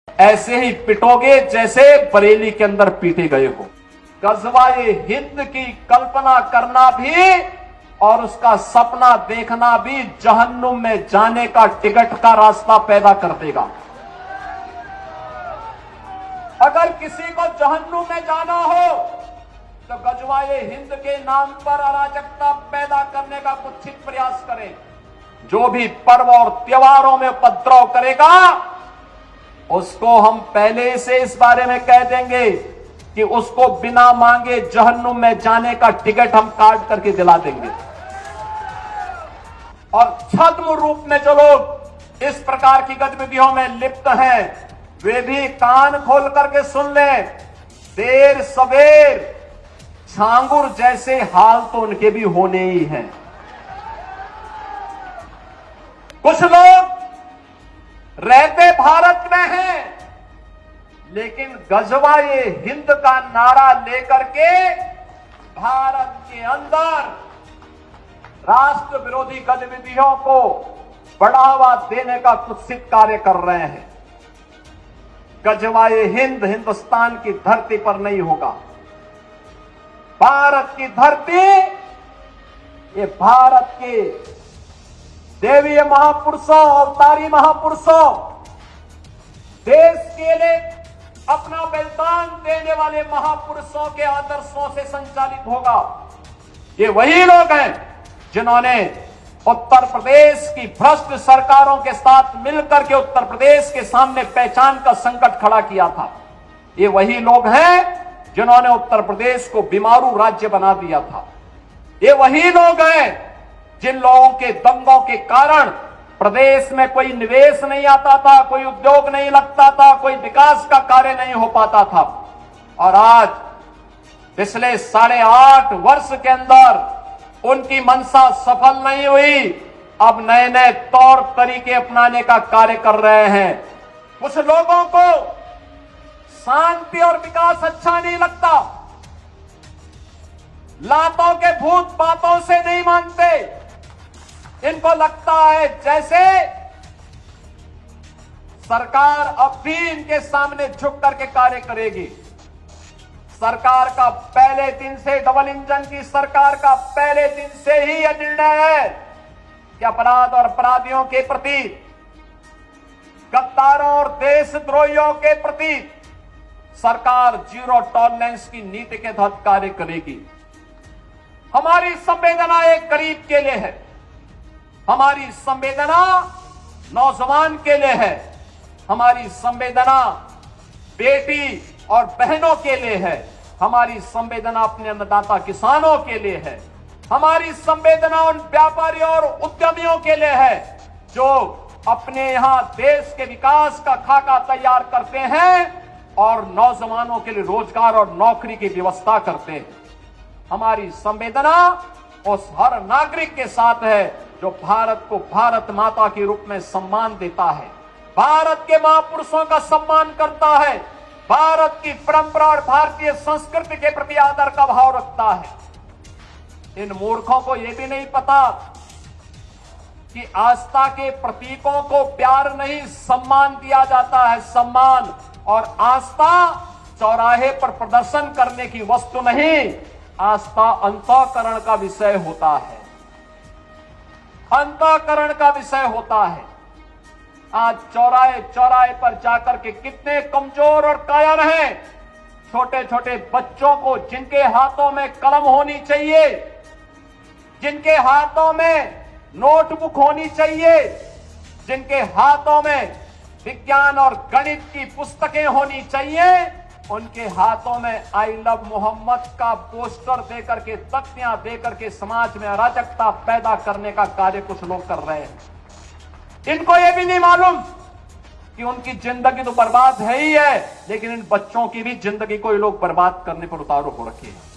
ऐसे ही पिटोगे जैसे बरेली के अंदर पीटे गए हो। गजवाए हिंद की कल्पना करना भी और उसका सपना देखना भी जहन्नुम में जाने का टिकट का रास्ता पैदा कर देगा। अगर किसी को जहन्नुम में जाना हो तो गजवाए हिंद के नाम पर अराजकता पैदा करने का कुत्सित प्रयास करें। जो भी पर्व और त्योहारों में उपद्रव करेगा उसको हम पहले से इस बारे में कह देंगे कि उसको बिना मांगे जहन्नुम में जाने का टिकट हम काट करके दिला देंगे। और छद्म रूप में जो लोग इस प्रकार की गतिविधियों में लिप्त हैं वे भी कान खोल करके सुन लें। देर सवेर छांगुर जैसे हाल तो उनके भी होने ही हैं। कुछ लोग रहते भारत में हैं लेकिन गजवाए हिंद का नारा लेकर के भारत के अंदर राष्ट्र विरोधी गतिविधियों को बढ़ावा देने का कुत्सित कार्य कर रहे हैं। गजवाए हिंद हिंदुस्तान की धरती पर नहीं होगा। भारत की धरती ये भारत के देवीय महापुरुषों अवतारी महापुरुषों देश के लिए अपना बलिदान देने वाले महापुरुषों के आदर्शों से संचालित होगा। ये वही लोग हैं जिन्होंने उत्तर प्रदेश की भ्रष्ट सरकारों के साथ मिलकर के उत्तर प्रदेश के सामने पहचान का संकट खड़ा किया था। ये वही लोग हैं जिन्होंने उत्तर प्रदेश को बीमारू राज्य बना दिया था। ये वही लोग हैं जिन लोगों के दंगों के कारण प्रदेश में कोई निवेश नहीं आता था, कोई उद्योग नहीं लगता था, कोई विकास का कार्य नहीं हो पाता था। और आज पिछले 8.5 वर्ष के अंदर उनकी मंशा सफल नहीं हुई। अब नए नए तौर तरीके अपनाने का कार्य कर रहे हैं। कुछ लोगों को शांति और विकास अच्छा नहीं लगता, लातों के भूत बातों से नहीं मानते। इनको लगता है जैसे सरकार अब भी इनके सामने झुक करके कार्य करेगी। सरकार का पहले दिन से डबल इंजन की सरकार का पहले दिन से ही यह निर्णय है कि अपराध और अपराधियों के प्रति, गद्दारों और देशद्रोहियों के प्रति सरकार जीरो टॉलरेंस की नीति के तहत कार्य करेगी। हमारी संवेदना एक गरीब के लिए है, हमारी संवेदना नौजवान के लिए है, हमारी संवेदना बेटी और बहनों के लिए है, हमारी संवेदना अपने अन्नदाता किसानों के लिए है, हमारी संवेदना उन व्यापारियों और उद्यमियों के लिए है जो अपने यहां देश के विकास का खाका तैयार करते हैं और नौजवानों के लिए रोजगार और नौकरी की व्यवस्था करते हैं। हमारी संवेदना उस हर नागरिक के साथ है जो भारत को भारत माता के रूप में सम्मान देता है, भारत के महापुरुषों का सम्मान करता है, भारत की परंपरा और भारतीय संस्कृति के प्रति आदर का भाव रखता है। इन मूर्खों को यह भी नहीं पता कि आस्था के प्रतीकों को प्यार नहीं सम्मान दिया जाता है। सम्मान और आस्था चौराहे पर प्रदर्शन करने की वस्तु नहीं, आस्था अंतःकरण का विषय होता है, अंतःकरण का विषय होता है। आज चौराहे चौराहे पर जाकर के कितने कमजोर और कायर हैं छोटे छोटे बच्चों को, जिनके हाथों में कलम होनी चाहिए, जिनके हाथों में नोटबुक होनी चाहिए, जिनके हाथों में विज्ञान और गणित की पुस्तकें होनी चाहिए, उनके हाथों में आई लव मोहम्मद का पोस्टर देकर के, तख्तियां देकर के समाज में अराजकता पैदा करने का कार्य कुछ लोग कर रहे हैं। इनको यह भी नहीं मालूम कि उनकी जिंदगी तो बर्बाद है ही है, लेकिन इन बच्चों की भी जिंदगी को ये लोग बर्बाद करने पर उतारू हो रखे हैं।